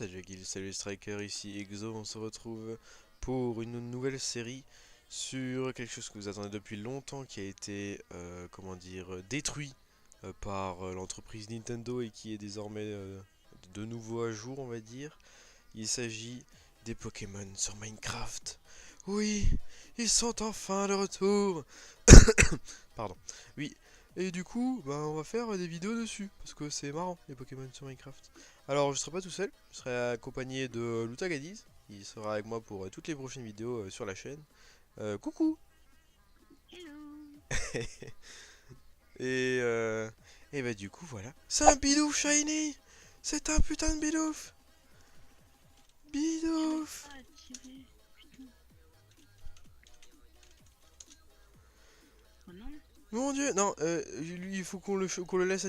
salut Agil, salut Striker, ici Exo, on se retrouve pour une nouvelle série sur quelque chose que vous attendez depuis longtemps qui a été, comment dire, détruit par l'entreprise Nintendo et qui est désormais de nouveau à jour, on va dire. Il s'agit des Pokémon sur Minecraft. Oui, ils sont enfin de retour. Pardon. Oui. Et du coup, bah, on va faire des vidéos dessus, parce que c'est marrant, les Pokémon sur Minecraft. Alors, je serai pas tout seul, je serai accompagné de Lutagadiz, il sera avec moi pour toutes les prochaines vidéos sur la chaîne. Coucou. Hello. Et, euh, et bah du coup, voilà. C'est un bidouf shiny. C'est un putain de bidouf. J'arrive Bidouf. pas à tirer. Putain. Oh non. Mon dieu, non, lui, il faut qu'on le laisse à,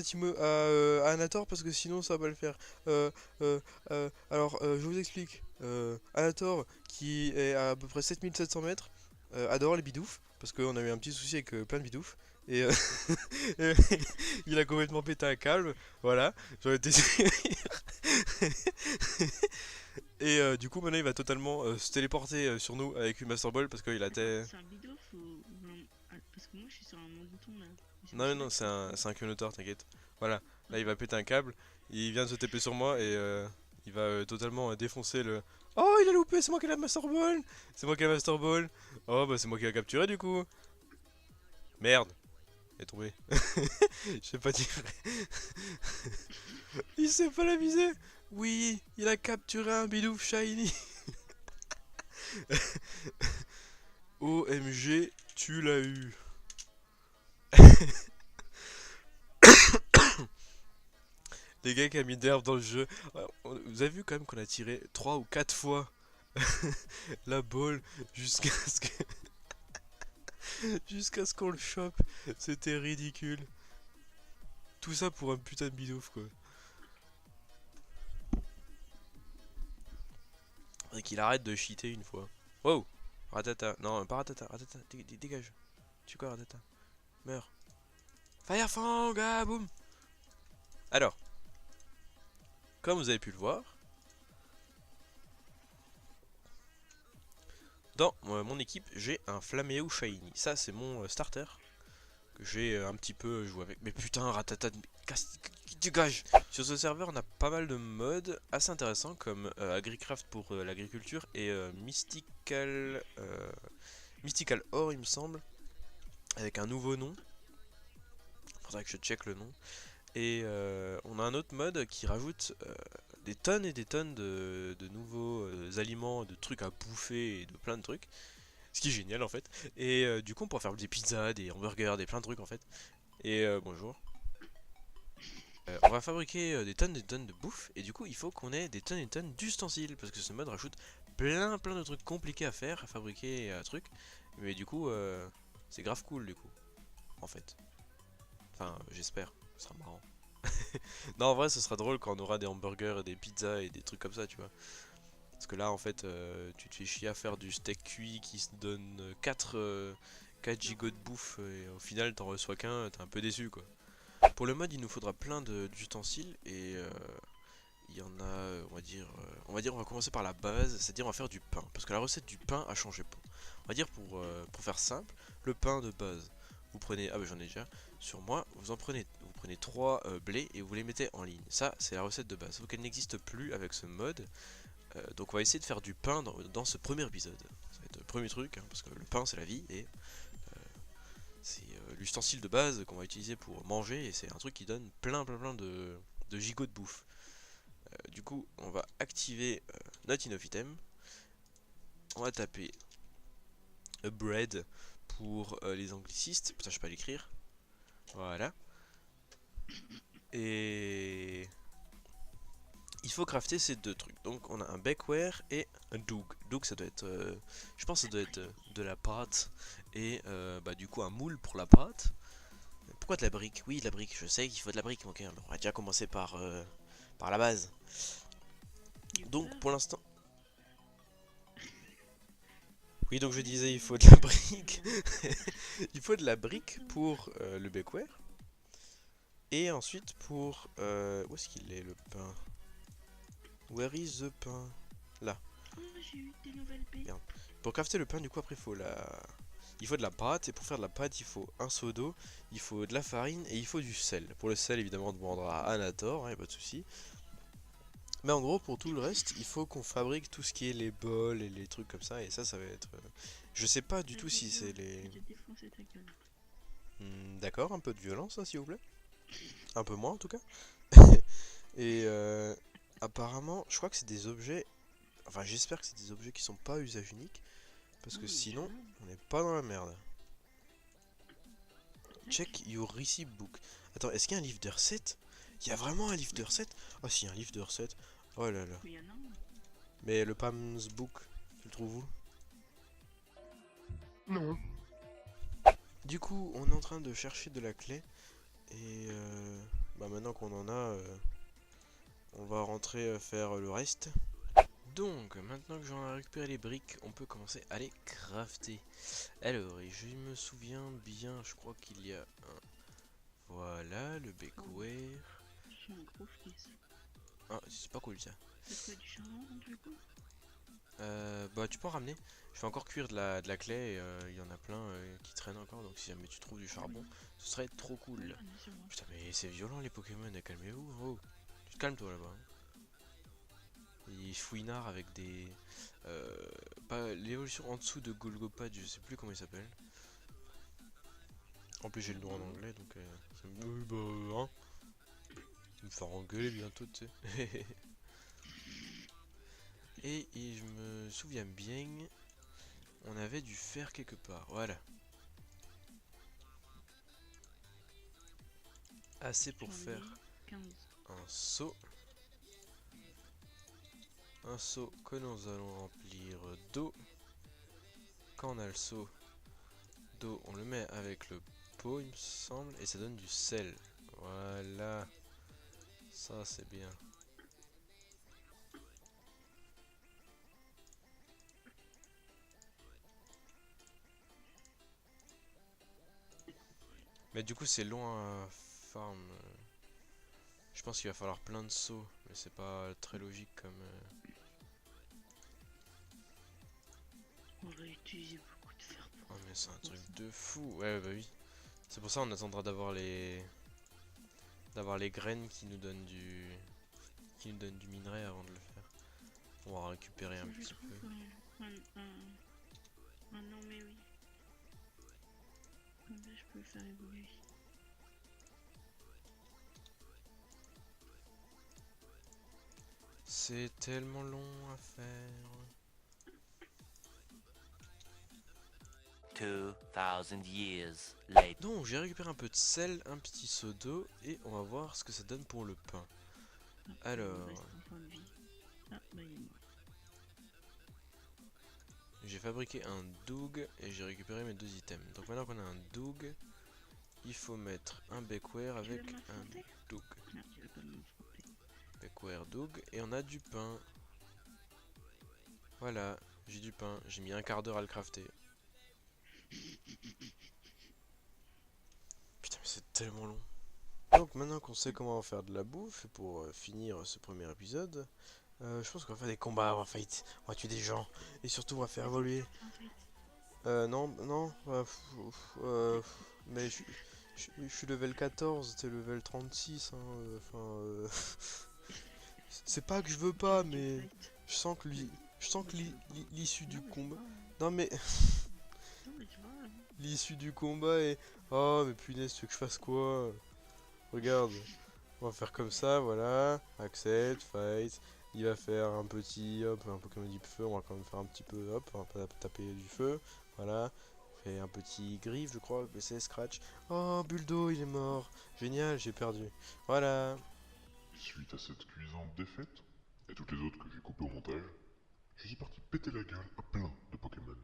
à Anator parce que sinon ça va pas le faire. Alors, je vous explique. Anator, qui est à peu près 7700 mètres, adore les bidoufs parce qu'on a eu un petit souci avec plein de bidoufs. Et et il a complètement pété un câble, voilà, j'aurais été Et du coup, maintenant il va totalement se téléporter sur nous avec une Master Ball parce qu'il a Attends, été. c'est un bidoof ou un... Ah, parce que moi je suis sur un bouton là. Mais c'est Non, celui-là non, que je contrôle. c'est un Kyogre, t'inquiète. Voilà, là il Ok. va péter un câble, il vient de se taper sur moi et il va totalement défoncer le. Oh, il a loupé, c'est moi qui ai la Master Ball. C'est moi qui ai la Master Ball. Oh, bah c'est moi qui l'ai capturé du coup. Merde, il est tombé. Je sais pas dire. Il sait pas la viser. Oui, il a capturé un bidouf shiny. OMG, tu l'as eu. Les gars qui a mis d'herbe dans le jeu. Vous avez vu quand même qu'on a tiré 3 ou 4 fois la balle jusqu'à ce que jusqu'à ce qu'on le chope. C'était ridicule. Tout ça pour un putain de bidouf quoi. Faudrait qu'il arrête de cheater une fois. Wow. Ratata. Non, pas Ratata. Ratata, dégage. Tu quoi Ratata? Meurs. Firefang, ah boum. Alors, comme vous avez pu le voir, dans mon équipe, j'ai un Flaméo Shiny. Ça, c'est mon starter que j'ai un petit peu joué avec. Mais putain, Ratata, dégage. Sur ce serveur, on a pas mal de modes assez intéressants comme AgriCraft pour l'agriculture et Mystical Ore, il me semble, avec un nouveau nom. Faudrait que je check le nom. Et on a un autre mode qui rajoute des tonnes et des tonnes de nouveaux aliments, de trucs à bouffer et de plein de trucs. Ce qui est génial en fait. Et du coup on pourra faire des pizzas, des hamburgers, des plein de trucs en fait. Et bonjour. On va fabriquer des tonnes de bouffe. Et du coup il faut qu'on ait des tonnes et des tonnes d'ustensiles. Parce que ce mode rajoute plein de trucs compliqués à faire, à fabriquer un truc. Mais du coup c'est grave cool du coup. En fait. Enfin j'espère. Ce sera marrant. Non, en vrai, ce sera drôle quand on aura des hamburgers, des pizzas et des trucs comme ça, tu vois. Parce que là, en fait, tu te fais chier à faire du steak cuit qui se donne 4 gigots de bouffe et au final, t'en reçois qu'un, t'es un peu déçu, quoi. Pour le mode, il nous faudra plein d'ustensiles et il y en a, on va commencer par la base, c'est-à-dire on va faire du pain. Parce que la recette du pain a changé. On va dire pour faire simple, le pain de base. Vous prenez, ah bah j'en ai déjà, sur moi, vous prenez 3 blés et vous les mettez en ligne. Ça, c'est la recette de base. Sauf qu'elle n'existe plus avec ce mode. Donc on va essayer de faire du pain dans ce premier épisode. Ça va être le premier truc, hein, parce que le pain c'est la vie et c'est l'ustensile de base qu'on va utiliser pour manger et c'est un truc qui donne plein de gigots de bouffe. Du coup, on va activer Not Enough Item. On va taper bread pour les anglicistes. Putain, je sais pas l'écrire. Voilà. Et il faut crafter ces deux trucs. Donc on a un Beckware et un Doug. Doug ça doit être, je pense que ça doit être de la pâte et bah du coup un moule pour la pâte. Pourquoi de la brique? Oui de la brique, je sais qu'il faut de la brique. Ok, on va déjà commencer par la base. J'ai eu Donc peur. pour l'instant, oui donc je J'ai disais il eu faut de la peur. brique. Il faut de la brique pour le Beckware. Et ensuite pour... où est-ce qu'il est le pain? Where is the pain? Là. Oh, j'ai eu des nouvelles baies. Merde. Pour crafter le pain, du coup, après, il faut de la pâte. Et pour faire de la pâte, il faut un seau d'eau, il faut de la farine et il faut du sel. Pour le sel, évidemment, on demandera à Anator, hein, y a pas de souci. Mais en gros, pour tout le reste, il faut qu'on fabrique tout ce qui est les bols et les trucs comme ça. Et ça va être. Je sais pas du tout si c'est les. Je vais te défoncer ta gueule. D'accord, un peu de violence, hein, s'il vous plaît. Un peu moins, en tout cas. Et apparemment, je crois que c'est des objets. Enfin, j'espère que c'est des objets qui sont pas à usage unique. Parce que sinon, on n'est pas dans la merde. Check your recipe book. Attends, est-ce qu'il y a un livre de recettes? Il y a vraiment un livre de recettes? Oh, si, un livre de recettes. Oh là là. Mais y'en a un. Mais le Pam's Book, tu le trouves où? Non. Du coup, on est en train de chercher de la clé. Et bah maintenant qu'on en a, on va rentrer faire le reste. Donc, maintenant que j'en ai récupéré les briques, on peut commencer à les crafter. Alors, et je me souviens bien, je crois qu'il y a un... Voilà, le Beckware. J'ai un gros fils. Ah, c'est pas cool ça. C'est quoi du charbon du coup? Bah tu peux en ramener. Je fais encore cuire de la clé et il y en a plein qui traînent encore. Donc si jamais tu trouves du charbon, ce serait trop cool. Putain mais c'est violent les Pokémon, calmez-vous. Oh, tu te calmes toi là-bas. Il fouinard avec des... pas l'évolution en dessous de Golgopad, je sais plus comment il s'appelle. En plus j'ai le nom en anglais donc... ça me... bah hein. Tu me faire engueuler bientôt tu sais. Et je me souviens bien, on avait dû faire quelque part, voilà. Assez pour faire 15. un seau. Un seau que nous allons remplir d'eau. Quand on a le seau d'eau, on le met avec le pot, il me semble, et ça donne du sel. Voilà. Ça, c'est bien. Mais du coup, c'est loin à farm. Je pense qu'il va falloir plein de seaux, mais c'est pas très logique comme... On va utiliser beaucoup de fer pour... Oh mais c'est un truc de fou. Ouais bah oui. C'est pour ça on attendra d'avoir les... graines qui nous donnent du minerai avant de le faire. On va récupérer un petit peu. Ah non mais oui. Comme ça je peux le faire évoluer. C'est tellement long à faire. 2000 years later. Donc j'ai récupéré un peu de sel, un petit seau d'eau et on va voir ce que ça donne pour le pain. Alors, j'ai fabriqué un doug et j'ai récupéré mes 2 items. Donc maintenant qu'on a un doug, il faut mettre un Beckware avec un doug. Beckware doug et on a du pain. Voilà, j'ai du pain. J'ai mis un quart d'heure à le crafter. Putain mais c'est tellement long. Donc maintenant qu'on sait comment faire de la bouffe, pour finir ce premier épisode, je pense qu'on va faire des combats, on va fight, on va tuer des gens, et surtout on va faire évoluer. Non, non, mais je suis level 14, t'es level 36, hein, c'est pas que je veux pas, mais je sens que l'issue du combat... Non mais... L'issue du combat est... Oh mais punaise, tu veux que je fasse quoi? Regarde, on va faire comme ça, voilà, accept, fight, il va faire un petit, hop, un Pokémon du feu, on va quand même faire un petit peu, hop, on va taper du feu, voilà, fait un petit griffe, je crois, c'est scratch, oh, Buldo, il est mort, génial, j'ai perdu, voilà. Suite à cette cuisante défaite, et toutes les autres que j'ai coupées au montage, je suis parti péter la gueule à plein de Pokémon.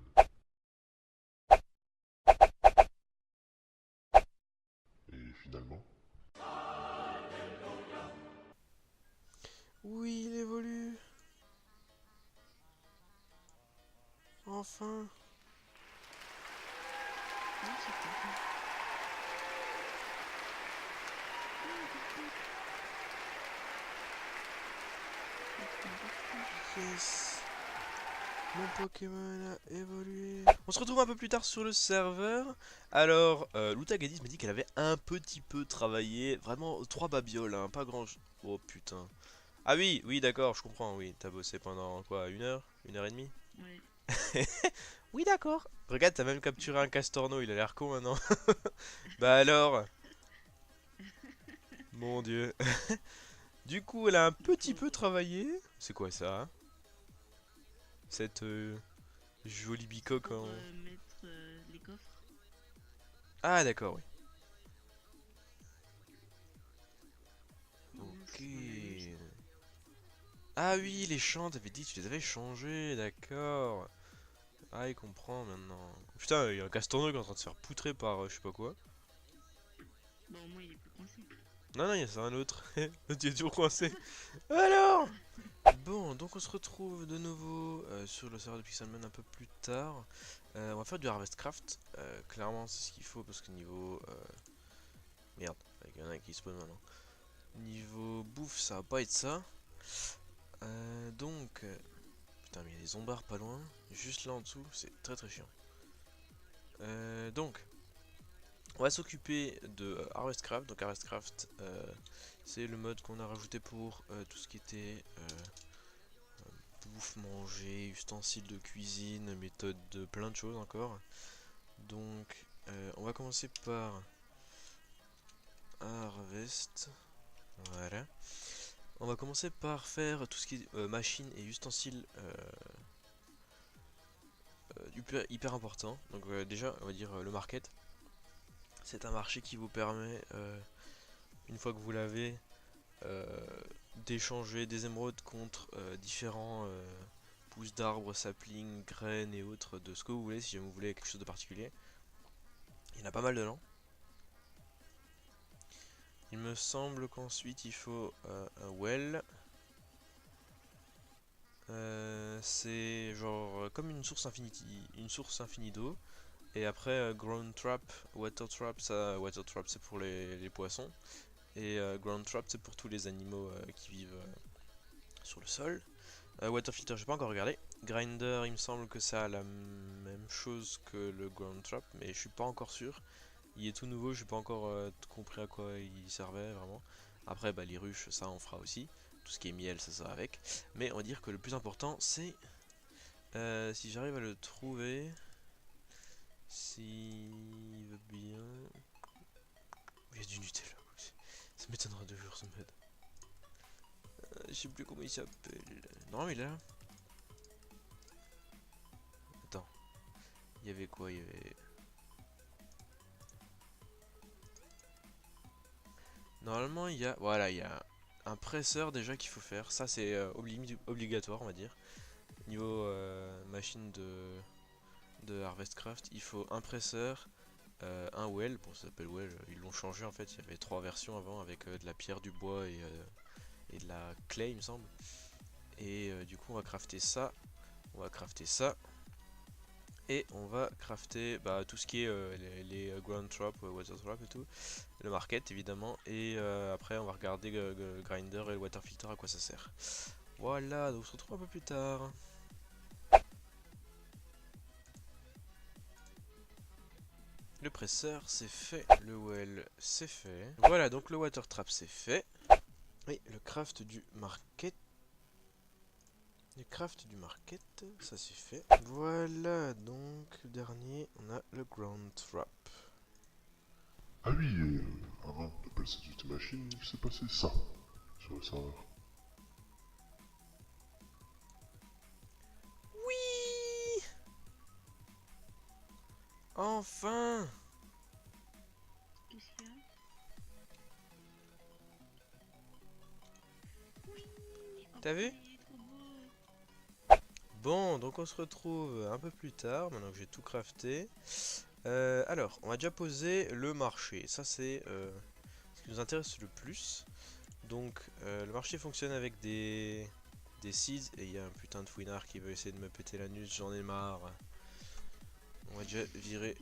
Et finalement... Oui, il évolue. Enfin. Yes. Mon Pokémon a évolué. On se retrouve un peu plus tard sur le serveur. Alors, Lutagadis m'a dit qu'elle avait un petit peu travaillé. Vraiment, 3 babioles, hein, pas grand... Oh putain. Ah oui, oui d'accord, je comprends, oui. T'as bossé pendant quoi, 1 heure? 1 heure et demie? Ouais. Oui d'accord. Regarde, t'as même capturé un Castorno, il a l'air con maintenant. Bah alors. Mon dieu. Du coup, elle a un petit peu travaillé. C'est quoi ça, hein? Cette jolie bicoque Pour en... mettre les coffres. Ah d'accord, oui. Ok. Voilà, Ah oui, les champs, t'avais dit que tu les avais changés, d'accord. Ah, il comprend maintenant. Putain, il y a un Castorno qui est en train de se faire poutrer par je sais pas quoi. Bon, au moins il est plus coincé. Non, non, il y a ça un autre. Tu es toujours coincé. Alors bon, donc on se retrouve de nouveau sur le serveur de Pixelmon un peu plus tard. On va faire du Harvestcraft. Clairement, c'est ce qu'il faut parce que niveau... Merde, il y en a qui spawn maintenant. Niveau bouffe, ça va pas être ça. Donc... Putain, mais il y a des zombards pas loin. Juste là en dessous, c'est très très chiant. Donc... On va s'occuper de Harvestcraft. Donc Harvestcraft, c'est le mode qu'on a rajouté pour tout ce qui était... bouffe, manger, ustensiles de cuisine, méthode de plein de choses encore. Donc on va commencer par Harvest. Voilà. On va commencer par faire tout ce qui est machines et ustensiles hyper important. Donc déjà on va dire le market. C'est un marché qui vous permet, une fois que vous l'avez, d'échanger des émeraudes contre différents pousses d'arbres, saplings, graines et autres de ce que vous voulez, si jamais vous voulez quelque chose de particulier. Il y en a pas mal dedans. Il me semble qu'ensuite il faut un well. C'est genre comme une source infinie d'eau. Et après ground trap, water trap, ça water trap c'est pour les poissons. Et ground trap c'est pour tous les animaux qui vivent sur le sol. Water filter, j'ai pas encore regardé. Grinder, il me semble que ça a la même chose que le ground trap, mais je suis pas encore sûr. Il est tout nouveau, j'ai pas encore compris à quoi il servait vraiment. Après, bah, les ruches, ça on fera aussi. Tout ce qui est miel, ça avec. Mais on va dire que le plus important, c'est si j'arrive à le trouver. S'il veut bien. Il y a du Nutella. Ça m'étonnera de jour ce mode. Je sais plus comment il s'appelle. Non, il est là. Attends. Il y avait quoi? Il y avait. Normalement, il y a. Voilà, il y a un presseur déjà qu'il faut faire. Ça, c'est obligatoire, on va dire. Niveau machine de Harvestcraft, il faut un presseur, un well. Bon, ça s'appelle well. Ils l'ont changé en fait. Il y avait 3 versions avant avec de la pierre, du bois et de la clay, il me semble. Et du coup, on va crafter ça. On va crafter ça. Et on va crafter bah, tout ce qui est les ground trap, water trap et tout. Le market évidemment. Et après on va regarder grinder et le water filter à quoi ça sert. Voilà, donc on se retrouve un peu plus tard. Le presseur c'est fait, le well c'est fait. Voilà, donc le water trap c'est fait. Et le craft du market. Le craft du market, ça c'est fait. Voilà, donc le dernier, on a le ground trap. Ah oui, avant de passer toute machine, il s'est passé ça sur le serveur. Oui, enfin. Qu'est-ce qu'il y a? Oui. Oh, T'as vu? il est trop beau. Bon, donc on se retrouve un peu plus tard, maintenant que j'ai tout crafté. Alors, on va déjà poser le marché. Ça, c'est ce qui nous intéresse le plus. Donc, le marché fonctionne avec des seeds. Et il y a un putain de fouinard qui veut essayer de me péter la nuque, j'en ai marre. On va déjà virer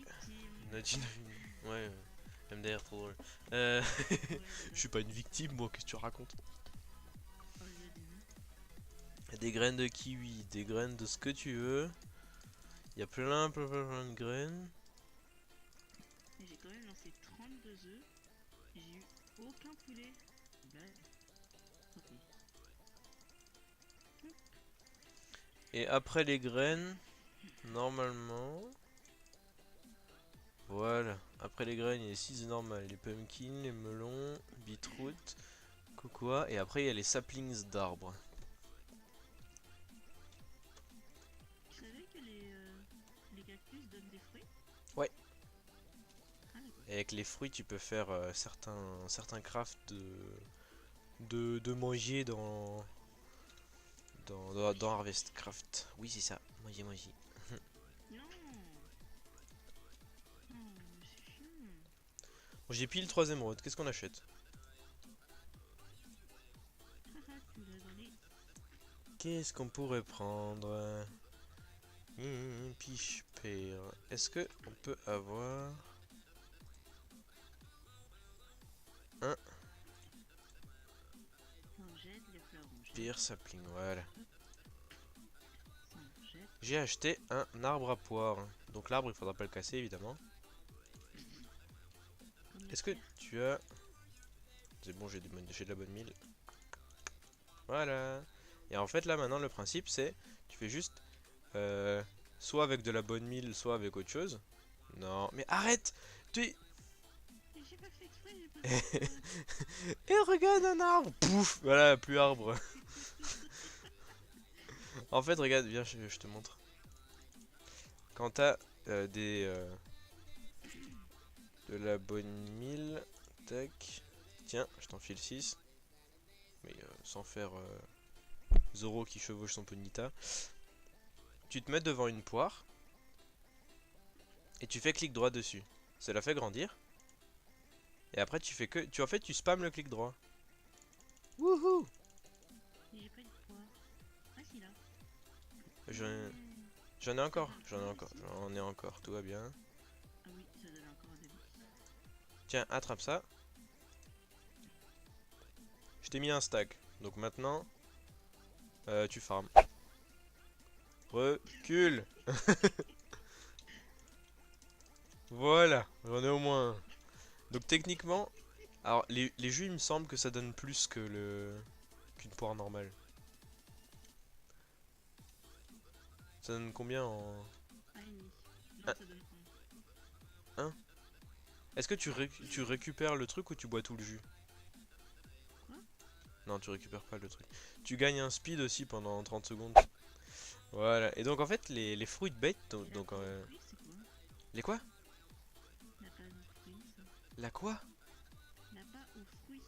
Nadine. Ouais, MDR, trop drôle. Je suis pas une victime, moi, qu'est-ce que tu racontes? Oh, il y a des nains. y a des graines de kiwi, des graines de ce que tu veux. Il y a plein de graines. Et j'ai quand même lancé 32 œufs. J'ai eu aucun poulet. Bah, ok. Et après les graines, normalement... Voilà, après les graines, il y a les seeds normales, les pumpkins, les melons, beetroot, cocoa, et après il y a les saplings d'arbres. Tu savais que les cactus donnent des fruits? Ouais. Ah, d'accord. Et avec les fruits, tu peux faire certains crafts de manger dans Harvest Craft. Oui, c'est ça, manger. Non. Oh, c'est chiant. Bon, j'ai pile 3 émeraudes, qu'est-ce qu'on achète? Haha, tu me l'as donné. Qu'est-ce qu'on pourrait prendre? Piche pear. Est-ce que on peut avoir un Orangette, les fleurs orangette. pear sapling? Voilà. Ça, orangette. J'ai acheté un arbre à poire. Donc l'arbre, il faudra pas le casser évidemment. Comme la Est-ce que pierre. tu as... C'est bon, j'ai de la bonne mille. Voilà. Et en fait là maintenant le principe c'est, tu fais juste soit avec de la bonne mille, soit avec autre chose. Non, mais arrête. Mais j'ai pas fait exprès, j'ai pas fait exprès. Et regarde un arbre. Pouf. Voilà, plus arbre. En fait, regarde, viens, je te montre. Quand t'as de la bonne mille, tac. Tiens, je t'en file 6. Mais sans faire Zoro qui chevauche son Ponyta. Tu te mets devant une poire. Et tu fais clic droit dessus. Ça la fait grandir. Et après tu fais que... En fait tu spammes le clic droit. Wouhou. Mais j'ai pas de poire. Ah, si là. J'en ai encore. J'en ai encore. Tout va bien. Ah oui, ça donne encore des début. Tiens, attrape ça. Je t'ai mis un stack. Donc maintenant, tu farmes. Recule. Voilà, j'en ai au moins un. Donc techniquement, alors les jus il me semble que ça donne plus que qu'une poire normale. Ça donne combien en... Ah, et demi. Non, Ah. ça donne un. Est-ce que tu récupères le truc ou tu bois tout le jus? Quoi? Non, tu récupères pas le truc. Tu gagnes un speed aussi pendant 30 secondes. Voilà, et donc en fait les fruits de bait, donc Oui, c'est quoi? les quoi? N'a pas de fruits, ça. La quoi? N'a pas aux fruits.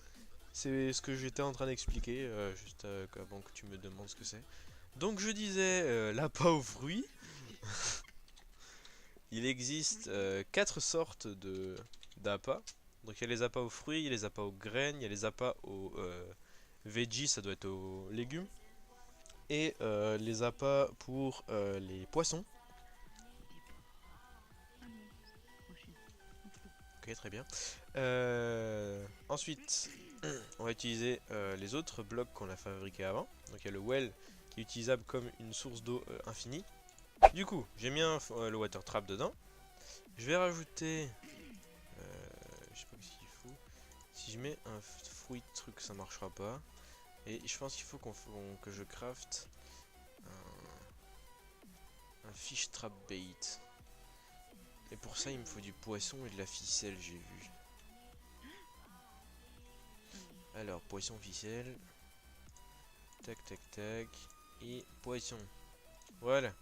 C'est ce que j'étais en train d'expliquer juste avant que tu me demandes ce que c'est. Donc je disais l'appât aux fruits. Il existe 4 sortes d'appâts. Donc il y a les appâts aux fruits, il y a les appâts aux graines, il y a les appâts aux veggies, ça doit être aux légumes. Et les appâts pour les poissons. Ah non. Prochaine. Ok, très bien. Ensuite, on va utiliser les autres blocs qu'on a fabriqués avant. Donc il y a le well qui est utilisable comme une source d'eau infinie. Du coup, j'ai mis le water trap dedans. Je vais rajouter... je sais pas ce qu'il faut. Si je mets un fruit truc, ça marchera pas. Et je pense qu'il faut que je craft un fish trap bait. Et pour ça, il me faut du poisson et de la ficelle, j'ai vu. Alors, poisson, ficelle. Tac, tac, tac. Et poisson. Voilà.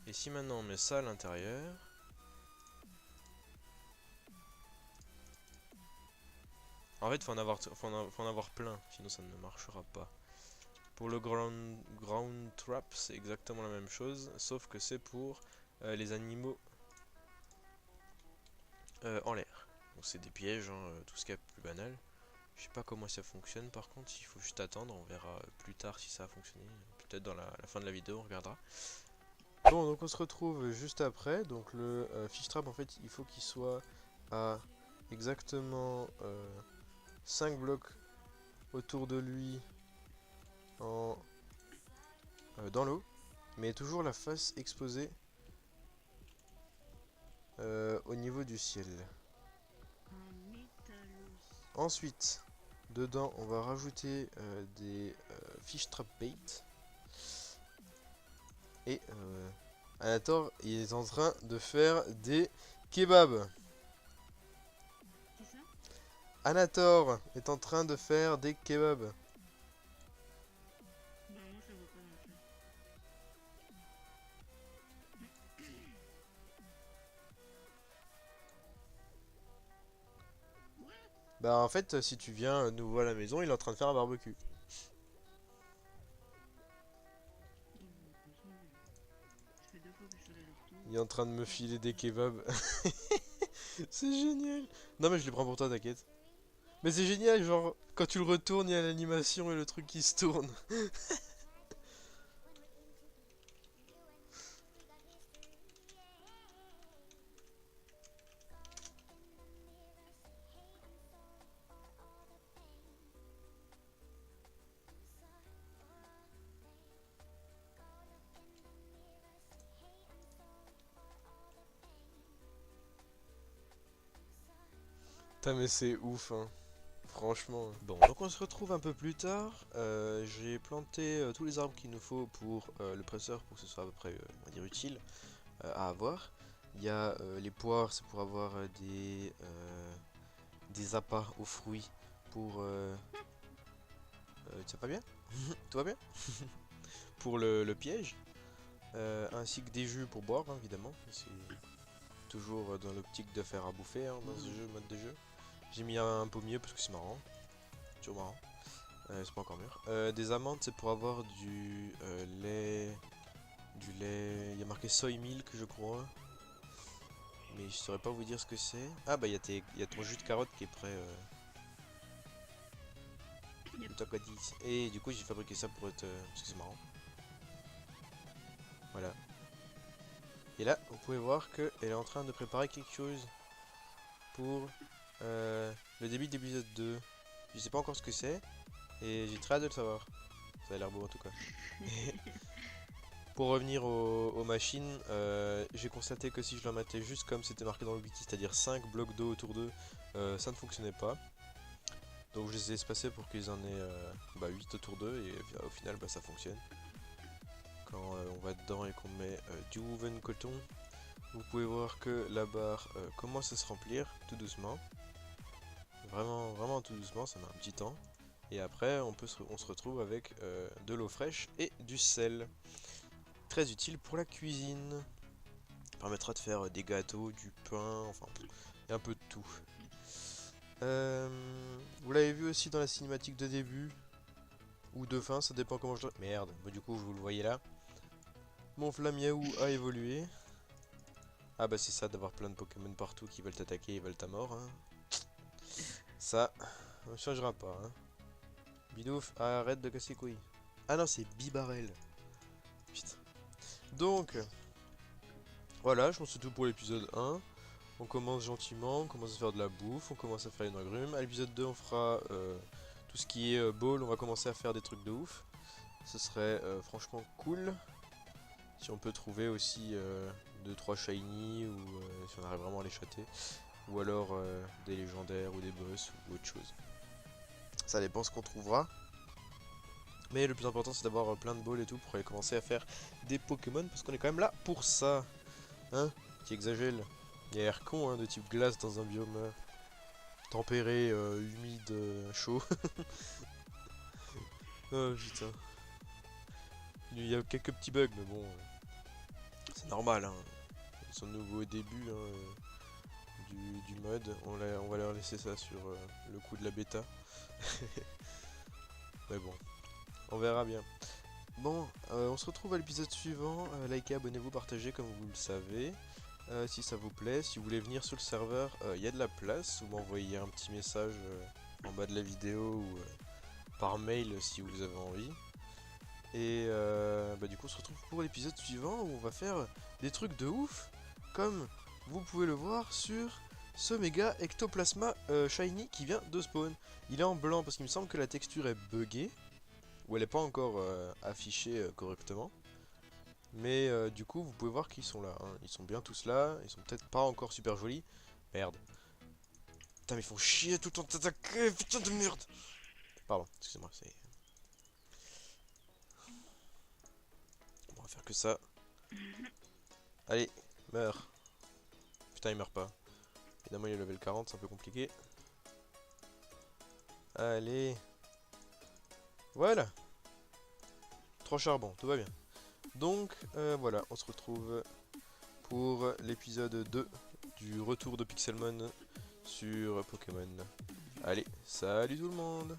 Et si maintenant on met ça à l'intérieur. En fait, faut en avoir plein, sinon ça ne marchera pas. Pour le ground trap, c'est exactement la même chose, sauf que c'est pour les animaux en l'air. Donc c'est des pièges, hein, tout ce qui est plus banal. Je sais pas comment ça fonctionne par contre, il faut juste attendre, on verra plus tard si ça a fonctionné. Peut-être dans la fin de la vidéo, on regardera. Bon, donc on se retrouve juste après. Donc le fish trap, en fait, il faut qu'il soit à exactement 5 blocs autour de lui en dans l'eau, mais toujours la face exposée au niveau du ciel. Un métallos. Ensuite, dedans, on va rajouter des fish trap bait. Et Anator, il est en train de faire des kebabs. C'est ça? Anator est en train de faire des kebabs. Bah moi ça vaut pas non plus. Bah en fait, si tu viens nous voir à la maison, il est en train de faire un barbecue. Ça fait 2 fois que je fais l'aller-retour. Il est en train de me filer des kebabs. C'est génial. Non mais je les prends pour toi, t'inquiète. Mais c'est génial, genre, quand tu le retournes, il y a l'animation et le truc qui se tourne. Putain mais c'est ouf hein. Franchement. Bon, donc on se retrouve un peu plus tard. J'ai planté tous les arbres qu'il nous faut pour le presseur pour que ce soit à peu près, on va dire, utile à avoir. Il y a les poires, c'est pour avoir des appâts aux fruits pour... ça va bien? Tout va bien? Pour le piège. Ainsi que des jus pour boire, hein, évidemment. C'est toujours dans l'optique de faire à bouffer hein, dans ce jeu, mode de jeu. J'ai mis un pommier parce que c'est marrant. Toujours marrant. C'est pas encore mûr. Des amandes, c'est pour avoir du lait. Du lait. Il y a marqué soy milk, je crois. Mais je saurais pas vous dire ce que c'est. Ah bah il y a ton jus de carotte qui est prêt. Et du coup j'ai fabriqué ça pour être. Parce que c'est marrant. Voilà. Et là, vous pouvez voir qu'elle est en train de préparer quelque chose pour le début de l'épisode 2. Je sais pas encore ce que c'est. Et j'ai très hâte de le savoir. Ça a l'air beau en tout cas. Pour revenir aux machines, j'ai constaté que si je la mettais juste comme c'était marqué dans le wiki, c'est-à-dire 5 blocs d'eau autour d'eux, ça ne fonctionnait pas. Donc je les ai espacés pour qu'ils en aient 8 autour d'eux et au final ça fonctionne. Quand on va dedans et qu'on met du woven coton, vous pouvez voir que la barre commence à se remplir tout doucement. Vraiment tout doucement, ça met un petit temps. Et après on se retrouve avec de l'eau fraîche et du sel. Très utile pour la cuisine. Ça permettra de faire des gâteaux, du pain, enfin et un peu de tout. Vous l'avez vu aussi dans la cinématique de début ou de fin, ça dépend comment je... Merde, bah, du coup vous le voyez là. Mon Flamiaou a évolué. Ah bah c'est ça d'avoir plein de Pokémon partout qui veulent t'attaquer et veulent ta mort. Hein. Ça, on ne changera pas. Hein. Bidouf, arrête de casser les couilles. Ah non, c'est Bibarel. Putain. Donc, voilà, je pense que c'est tout pour l'épisode 1. On commence gentiment, on commence à faire de la bouffe, on commence à faire une agrume. À l'épisode 2, on fera tout ce qui est ball, on va commencer à faire des trucs de ouf. Ce serait franchement cool. Si on peut trouver aussi 2-3 shiny ou si on arrive vraiment à les chatter. Ou alors des légendaires ou des boss ou autre chose. Ça dépend ce qu'on trouvera. Mais le plus important c'est d'avoir plein de balls et tout pour aller commencer à faire des Pokémon. Parce qu'on est quand même là pour ça. Hein? Qui exagère. Il y a l'air con hein, de type glace dans un biome tempéré, humide, chaud. Oh putain. Il y a quelques petits bugs mais bon. C'est normal hein. Ils sont nouveaux au début hein, du mode. On va leur laisser ça sur le coup de la bêta. Mais bon. On verra bien. Bon, on se retrouve à l'épisode suivant. Likez, abonnez-vous, partagez comme vous le savez. Si ça vous plaît, si vous voulez venir sur le serveur, il y a de la place. Vous m'envoyez un petit message en bas de la vidéo ou par mail si vous avez envie. Et du coup on se retrouve pour l'épisode suivant où on va faire des trucs de ouf. Comme vous pouvez le voir sur ce méga ectoplasma shiny qui vient de spawn. Il est en blanc parce qu'il me semble que la texture est buggée. où elle n'est pas encore affichée correctement. Mais du coup, vous pouvez voir qu'ils sont là. Hein. Ils sont bien tous là. Ils sont peut-être pas encore super jolis. Merde. Putain, mais ils font chier tout le temps de t'attaquer. Putain de merde. Pardon, excusez-moi. On va faire que ça. Allez, meurs. Putain, il meurt pas. Évidemment, il est level 40, c'est un peu compliqué. Allez. Voilà. 3 charbons, tout va bien. Donc, voilà, on se retrouve pour l'épisode 2 du retour de Pixelmon sur Pokémon. Allez, salut tout le monde!